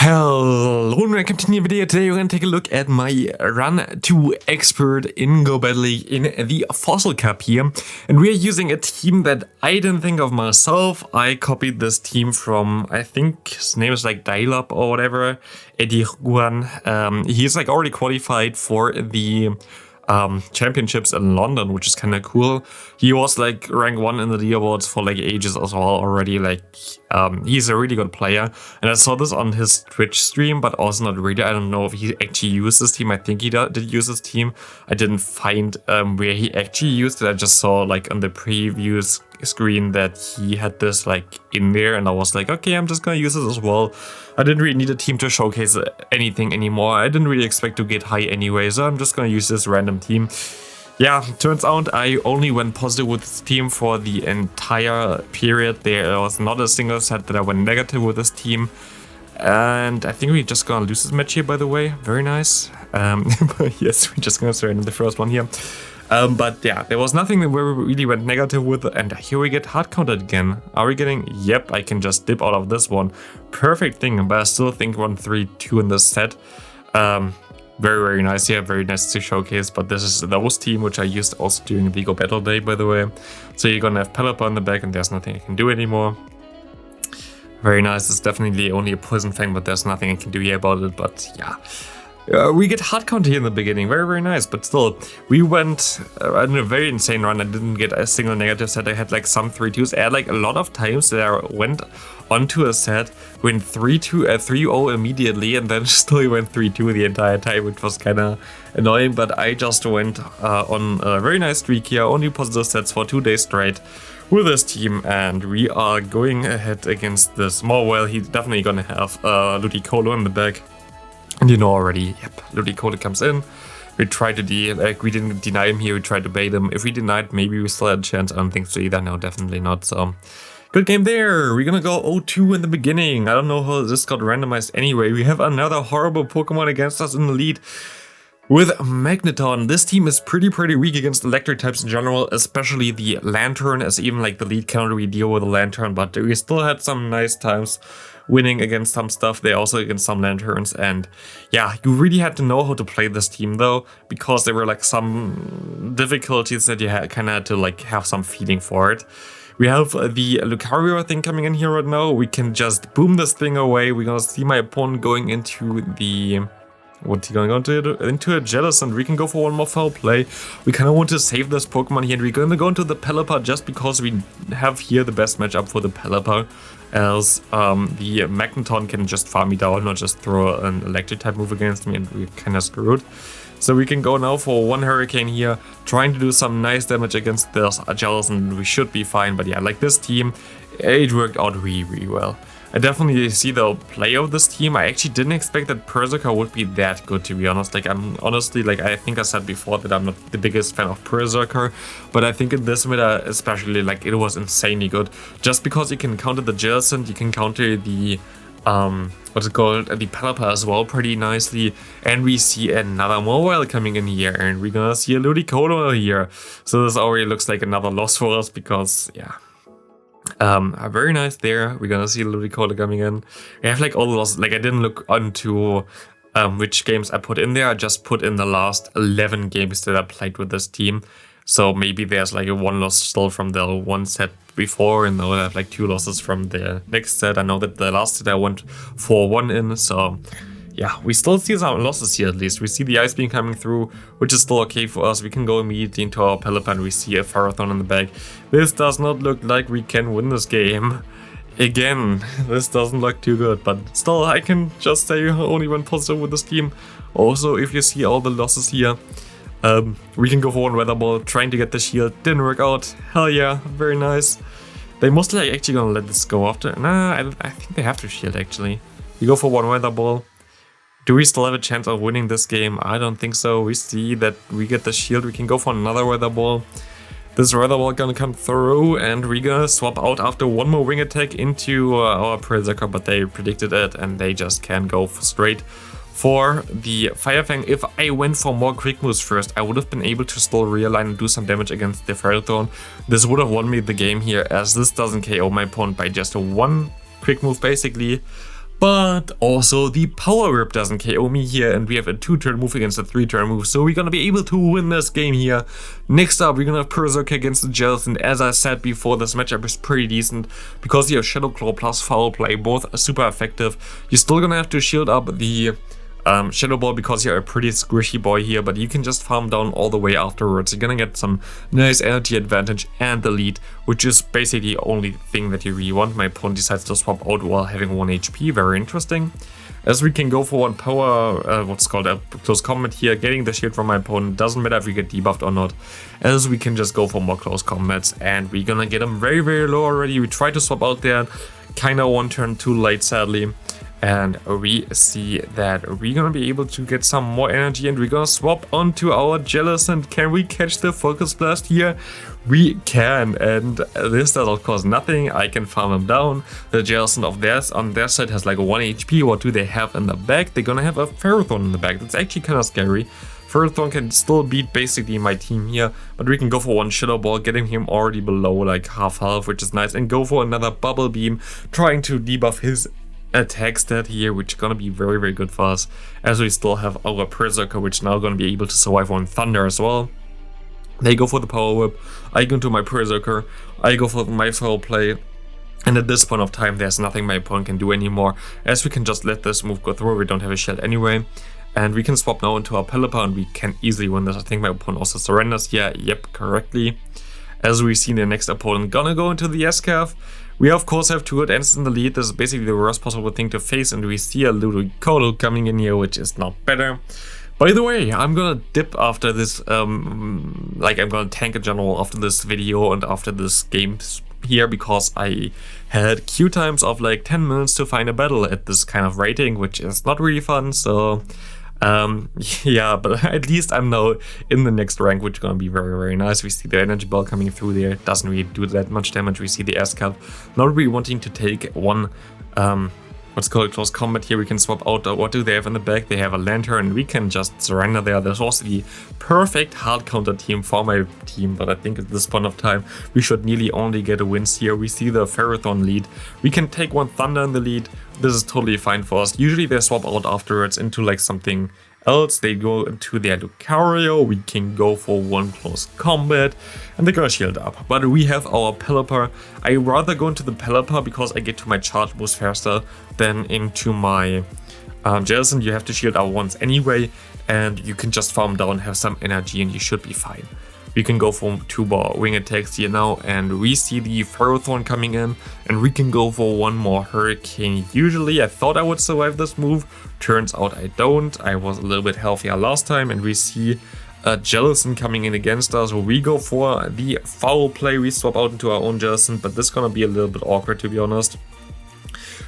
Hello and welcome to a new video. Today we're going to take a look at my run to expert in Go Battle League in the Fossil Cup here. And we're using a team that I didn't think of myself. I copied this team from, I think his name is like Dialop or whatever, Eddie Juan. He's like already qualified for the championships in London, which is kind of cool. He was like rank 1 in the leaderboards for like ages as well already. Like he's a really good player, and I saw this on his Twitch stream, but also not really. I don't know if he actually used this team. I think he did use this team. I didn't find where he actually used it. I just saw like on the previews screen that he had this like in there, and I was like, okay, I'm just gonna use this as well. I didn't really need a team to showcase anything anymore. I didn't really expect to get high anyway, so I'm just gonna use this random team. Yeah, turns out I only went positive with this team for the entire period. There was not a single set that I went negative with this team. And I think we're just gonna lose this match here, by the way. Very nice. But yes, we're just gonna surrender the first one here. But yeah, there was nothing where we really went negative with, and here we get hard counted again. Are we getting? Yep, I can just dip out of this one. Perfect thing, but I still think 1-3-2 in this set. Very, very nice here, very nice to showcase, but this is those team which I used also during the Go Battle Day, by the way. So you're gonna have Pelipper on the back, and there's nothing I can do anymore. Very nice, it's definitely only a poison thing, but there's nothing I can do here about it, but yeah. We get hard count here in the beginning, very, very nice, but still, we went on a very insane run. I didn't get a single negative set. I had like some 3-2s. I had like a lot of times that I went onto a set, went 3-0 immediately, and then still went 3-2 the entire time, which was kind of annoying, but I just went on a very nice streak here, only positive sets for 2 days straight with this team, and we are going ahead against this. More well, he's definitely gonna have Ludicolo in the back. And you know already, yep, Ludicolo comes in. We tried to we didn't deny him here, we tried to bait him. If we denied, maybe we still had a chance. I don't think so either, no, definitely not. So, good game there. We're gonna go 0-2 in the beginning. I don't know how this got randomized anyway. We have another horrible Pokemon against us in the lead with Magneton. This team is pretty weak against electric types in general, especially the Lantern, as even like the lead cannot really deal with the Lantern, but we still had some nice times winning against some stuff. They also against some Lanterns, and yeah, you really had to know how to play this team though, because there were like some difficulties that you kind of had to like have some feeling for it. We have the Lucario thing coming in here right now. We can just boom this thing away. We're gonna see my opponent going into the... What's he going on into a Jellicent? We can go for one more foul play. We kind of want to save this Pokemon here, and we're going to go into the Pelipper just because we have here the best matchup for the Pelipper, as the Magneton can just farm me down or just throw an electric type move against me, and we're kind of screwed. So we can go now for one Hurricane here, trying to do some nice damage against this Jellicent. We should be fine, but yeah, like this team, it worked out really well. I definitely see the play of this team. I actually didn't expect that Perserker would be that good, to be honest. Like, I'm honestly, like, I think I said before that I'm not the biggest fan of Perserker, but I think in this meta especially, like, it was insanely good. Just because you can counter the Jellicent, you can counter the, what's it called, the Pelipper as well pretty nicely, and we see another mobile coming in here, and we're gonna see a Ludicolo here. So this already looks like another loss for us, because, yeah. Very nice there. We're gonna see Ludicolo coming in. We have like all the losses. Like, I didn't look onto which games I put in there. I just put in the last 11 games that I played with this team. So maybe there's like a 1 loss still from the one set before, and now I have like 2 losses from the next set. I know that the last set I went 4-1 in, so yeah, we still see some losses here at least. We see the Ice Beam coming through, which is still okay for us. We can go immediately into our Pelipper, and we see a Farathon in the back. This does not look like we can win this game. Again, this doesn't look too good, but still, I can just say only one positive with this team. Also, if you see all the losses here, we can go for one Weather Ball, trying to get the shield. Didn't work out. Hell yeah, very nice. They mostly actually gonna let this go after. Nah, I think they have to shield actually. We go for one Weather Ball. Do we still have a chance of winning this game? I don't think so. We see that we get the shield. We can go for another Weather Ball. This Weather Ball gonna come through, and we're gonna swap out after one more wing attack into our Perserker, but they predicted it, and they just can't go straight for the Fire Fang. If I went for more quick moves first, I would have been able to still realign and do some damage against the Ferrothorn. This would have won me the game here, as this doesn't KO my opponent by just one quick move basically. But also the Power Whip doesn't KO me here, and we have a 2-turn move against a 3-turn move, so we're gonna be able to win this game here. Next up, we're gonna have Perserker against the Jellicent. As I said before, this matchup is pretty decent because you have Shadow Claw plus Foul Play, both are super effective. You're still gonna have to shield up the Shadow Ball because you're a pretty squishy boy here, but you can just farm down all the way afterwards. You're gonna get some nice energy advantage and the lead, which is basically the only thing that you really want. My opponent decides to swap out while having 1 HP, very interesting. As we can go for 1 power, what's called a close combat here, getting the shield from my opponent, doesn't matter if we get debuffed or not, as we can just go for more close combats, and we're gonna get them very, very low already. We try to swap out there, kinda 1 turn too late sadly. And we see that we're gonna be able to get some more energy, and we're gonna swap onto our Jellicent. Can we catch the Focus Blast here? We can, and this does of course nothing. I can farm them down. The Jellicent of theirs on their side has like 1 HP. What do they have in the back? They're gonna have a Ferrothorn in the back. That's actually kind of scary. Ferrothorn can still beat basically my team here, but we can go for 1 Shadow Ball, getting him already below like half health, which is nice, and go for another Bubble Beam, trying to debuff his attack stat here, which is gonna be very, very good for us, as we still have our Perserker, which now gonna be able to survive on Thunder as well. They go for the Power Whip, I go into my Perserker, I go for my Foul Play, and at this point of time there's nothing my opponent can do anymore, as we can just let this move go through. We don't have a shield anyway, and we can swap now into our Pelipper, and we can easily win this. I think my opponent also surrenders here, yep, correctly. As we see the next opponent gonna go into the S-Calf. We of course have 2 Ents in the lead. This is basically the worst possible thing to face, and we see a Ludicolo coming in here, which is not better. By the way, I'm gonna dip after this, like I'm gonna tank in general after this video and after this game here, because I had queue times of like 10 minutes to find a battle at this kind of rating, which is not really fun, so yeah, but at least I'm now in the next rank, which is gonna be very, very nice. We see the energy ball coming through there. It doesn't really do that much damage. We see the S-Cap not really wanting to take 1 what's called close combat here. We can swap out. What do they have in the back? They have a Lantern. We can just surrender there. There's also the perfect hard counter team for my team, but I think at this point of time we should nearly only get a wins here. We see the Ferrothorn lead. We can take 1 Thunder in the lead. This is totally fine for us. Usually they swap out afterwards into like something else. They go into their Lucario. We can go for 1 close combat, and they're gonna shield up. But we have our Pelipper. I rather go into the Pelipper because I get to my charge boost faster than into my Jellicent. You have to shield up once anyway, and you can just farm down, have some energy, and you should be fine. We can go for 2 more wing attacks here now, and we see the Ferrothorn coming in, and we can go for 1 more Hurricane. Usually I thought I would survive this move, turns out I don't. I was a little bit healthier last time, and we see a Jellicent coming in against us. We go for the Foul Play, we swap out into our own Jellicent, but this is gonna be a little bit awkward, to be honest.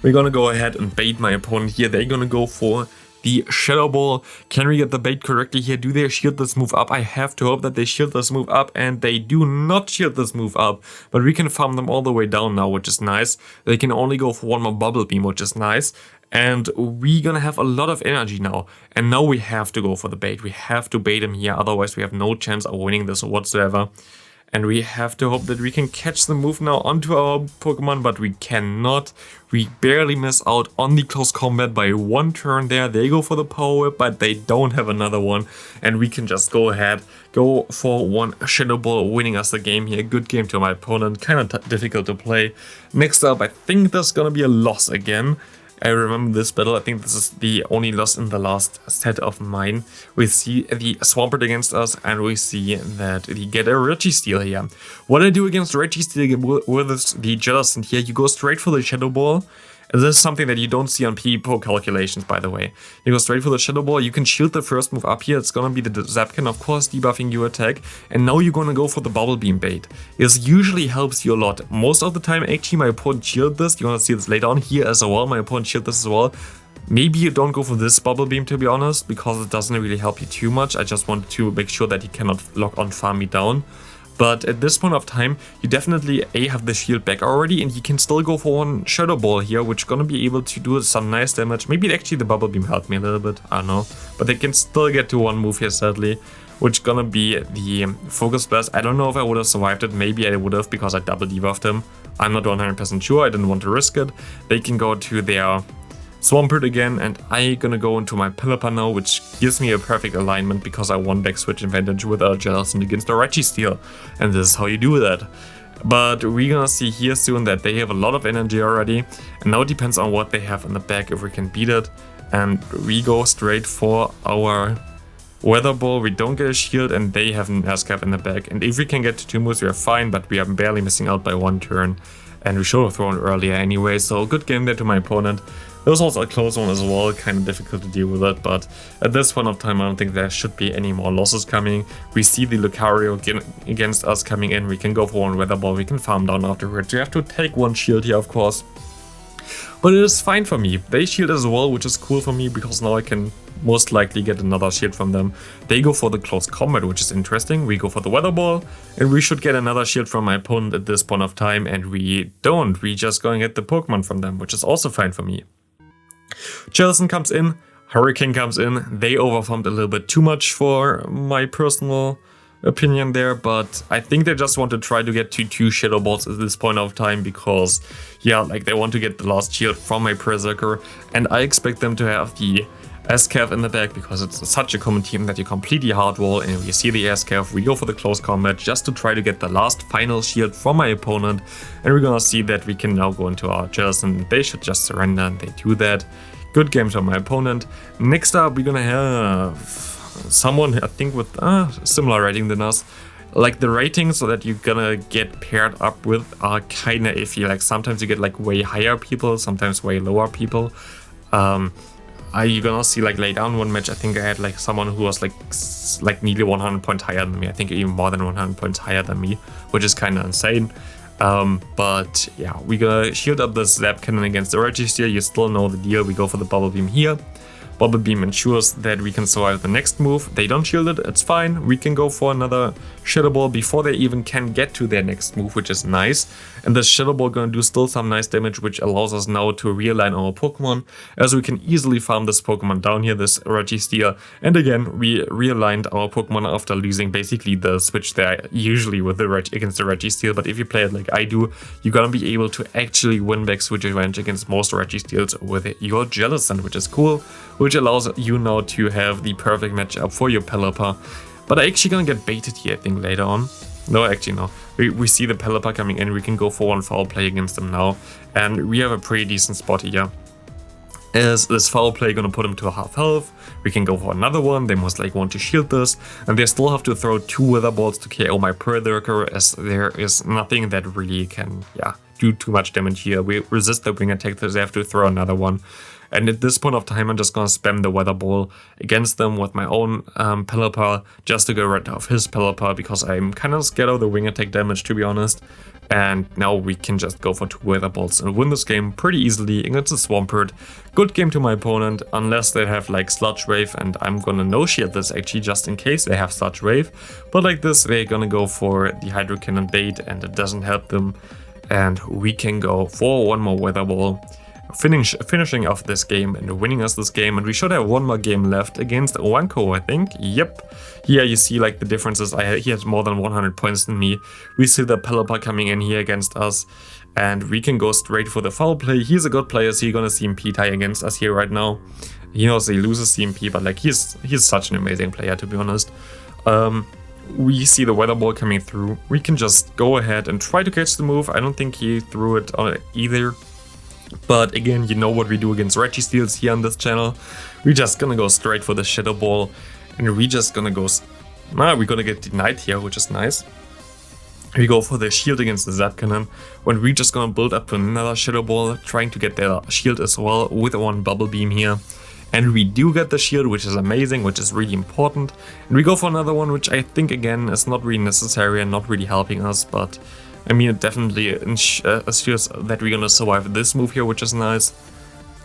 We're gonna go ahead and bait my opponent here. They're gonna go for the Shadow Ball. Can we get the bait correctly here? Do they shield this move up? I have to hope that they shield this move up, and they do not shield this move up. But we can farm them all the way down now, which is nice. They can only go for 1 more Bubble Beam, which is nice. And we're gonna have a lot of energy now. And now we have to go for the bait. We have to bait him here, otherwise we have no chance of winning this whatsoever. And we have to hope that we can catch the move now onto our Pokemon, but we cannot. We barely miss out on the close combat by 1 turn there. They go for the Power Whip, but they don't have another one. And we can just go ahead, go for 1 Shadow Ball, winning us the game here. Good game to my opponent, kind of difficult to play. Next up, I think there's gonna be a loss again. I remember this battle. I think this is the only loss in the last set of mine. We see the Swampert against us, and we see that we get a Registeel here. What I do against Registeel with the Jellicent here, you go straight for the Shadow Ball. This is something that you don't see on PvPo calculations, by the way. You go straight for the Shadow Ball, you can shield the first move up here, it's gonna be the Zapkin, of course, debuffing your attack, and now you're gonna go for the Bubble Beam bait. This usually helps you a lot. Most of the time, actually, my opponent shielded this, you're gonna see this later on here as well, my opponent shielded this as well. Maybe you don't go for this Bubble Beam, to be honest, because it doesn't really help you too much. I just wanted to make sure that he cannot lock on farm me down. But at this point of time, you definitely have the shield back already, and you can still go for 1 Shadow Ball here, which is gonna be able to do some nice damage. Maybe actually the Bubble Beam helped me a little bit, I don't know. But they can still get to 1 move here, sadly, which is gonna be the Focus Blast. I don't know if I would have survived it. Maybe I would have, because I double debuffed him. I'm not 100% sure, I didn't want to risk it. They can go to their Swampert again, and I gonna go into my Pelipper now, which gives me a perfect alignment because I won back switch advantage with our Jellicent against the Registeel, and this is how you do that. But we're gonna see here soon that they have a lot of energy already, and now it depends on what they have in the back if we can beat it. And we go straight for our Weather Ball, we don't get a shield, and they have an ASCAP in the back. And if we can get to 2 moves, we are fine, but we are barely missing out by 1 turn. And we should have thrown earlier anyway, so good game there to my opponent. It was also a close one as well, kind of difficult to deal with it, but at this point of time I don't think there should be any more losses coming. We see the Lucario against us coming in, we can go for 1 Weather Ball, we can farm down afterwards. We have to take 1 shield here, of course. But it is fine for me. They shield as well, which is cool for me, because now I can most likely get another shield from them. They go for the close combat, which is interesting. We go for the Weather Ball, and we should get another shield from my opponent at this point of time, and we don't. We just go and get the Pokemon from them, which is also fine for me. Jellicent comes in, Hurricane comes in. They overfarmed a little bit too much for my personal opinion there, but I think they just want to try to get to 2 Shadow Balls at this point of time because, yeah, like they want to get the last shield from my Perserker, and I expect them to have the SCAF in the back because it's such a common team that you completely hardwall, and we see the SCAF, we go for the close combat just to try to get the last final shield from my opponent, and we're gonna see that we can now go into our Jellicent. They should just surrender, and they do that. Good game from my opponent. Next up, we're gonna have someone, I think, with similar rating than us. Like the ratings so that you're gonna get paired up with are kinda iffy. Like sometimes you get like way higher people, sometimes way lower people. You're gonna see like lay down one match, I think I had like someone who was like nearly 100 points higher than me. I think even more than 100 points higher than me, which is kinda insane. But yeah, we gonna shield up the Zap Cannon against the Registeel. You still know the deal. We go for the Bubble Beam here. Bubble Beam ensures that we can survive the next move. They don't shield it, it's fine. We can go for another Shadow Ball before they even can get to their next move, which is nice. And this Shadow Ball gonna do still some nice damage, which allows us now to realign our Pokemon, as we can easily farm this Pokemon down here, this Registeel. And again, we realigned our Pokemon after losing basically the switch there, usually with the against the Registeel. But if you play it like I do, you're gonna be able to actually win back switch advantage against most Registeels with your Jellicent, which is cool, which allows you now to have the perfect matchup for your Pelipper. But I actually gonna get baited here, I think, later on. No, actually no. We see the Pelipper coming in, we can go for 1 foul play against them now. And we have a pretty decent spot here. Is this foul play gonna put him to a half health? We can go for another one, they most likely want to shield this. And they still have to throw 2 Weather Balls to KO my Perserker, as there is nothing that really can, do too much damage here. We resist the wing attack, so they have to throw another one. And at this point of time, I'm just gonna spam the Weather Ball against them with my own Pelipper, just to get rid of his Pelipper, because I'm kind of scared of the wing attack damage, to be honest. And now we can just go for 2 Weather Balls and win this game pretty easily against the Swampert. Good game to my opponent, unless they have like Sludge Wave, and I'm gonna no-shield this actually just in case they have Sludge Wave. But like this, they're gonna go for the Hydro Cannon bait, and it doesn't help them. And we can go for 1 more Weather Ball, finishing off this game and winning us this game. And we should have 1 more game left against Wanko, I think. Yep. Here you see like the differences. He has more than 100 points than me. We see the Pelipper coming in here against us, and we can go straight for the foul play. He's a good player, so he's gonna CMP tie against us here right now. He knows he loses CMP, but like he's such an amazing player, to be honest. We see the Weather Ball coming through. We can just go ahead and try to catch the move. I don't think he threw it either. But again, you know what we do against Registeels here on this channel. We're just gonna go straight for the Shadow Ball, and we're just gonna go... we're gonna get denied here, which is nice. We go for the shield against the Zap Cannon, when we're just gonna build up to another Shadow Ball, trying to get their shield as well with 1 Bubble Beam here. And we do get the shield, which is amazing, which is really important. And we go for another one, which I think again is not really necessary and not really helping us, but I mean, it definitely assures that we're gonna survive this move here, which is nice.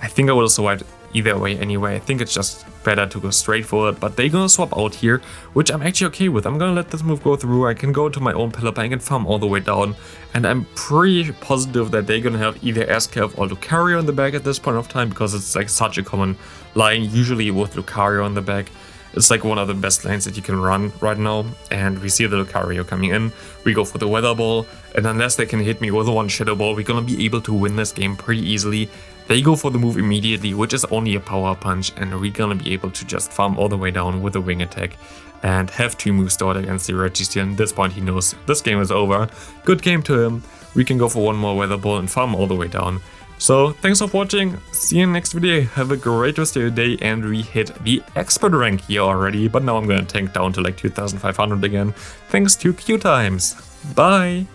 I think I would have survived either way anyway. I think it's just better to go straight for it, but they're gonna swap out here, which I'm actually okay with. I'm gonna let this move go through. I can go to my own Pelipper, I can farm all the way down, and I'm pretty positive that they're gonna have either SCAF or Lucario in the back at this point of time, because it's like such a common line, usually with Lucario on the back. It's like one of the best lanes that you can run right now, and we see the Lucario coming in. We go for the Weather Ball, and unless they can hit me with 1 Shadow Ball, we're gonna be able to win this game pretty easily. they go for the move immediately, which is only a power punch, and we're gonna be able to just farm all the way down with a wing attack and have 2 moves stored against the Registeel. At this point he knows this game is over. Good game to him. We can go for one more Weather Ball and farm all the way down. So thanks for watching, see you in the next video, have a great rest of your day, and we hit the expert rank here already, but now I'm gonna tank down to like 2500 again, thanks to Q times. Bye!